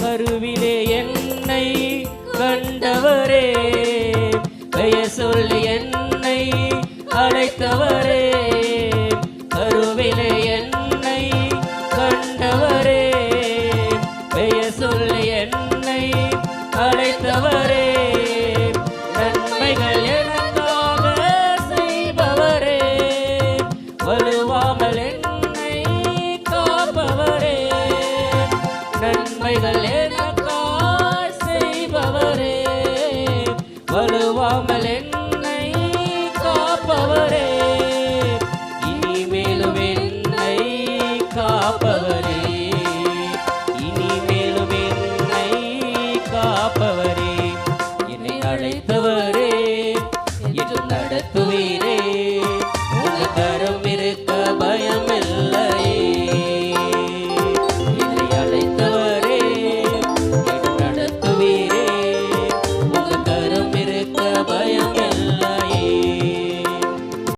கருவிலே என்னை கண்டவரே, பெயர் சொல்லி என்னை அழைத்தவரே, கருவிலே என்னை கண்டவரே, பெயர் சொல்லி என்னை அழைத்தவரே, நன்மைகள் எனக்காக செய்பவரே, வலுவாமல் என்னை காப்பவரே, நன்மைகள் எனக்காக செய்பவரே, வலுவாமல் என்னை காப்பவரே, இனிமேலும் என்னை காப்பவரே, இனிமேலும் என்னை காப்பவரே, என்னை அழைத்தவரே, என்று நடத்துவீரே, உங்க கரம் இருக்க பயமில்லையே. என்னை அழைத்தவரே, என்று நடத்துவீரே, உங்க கரம் இருக்க பயமில்லை.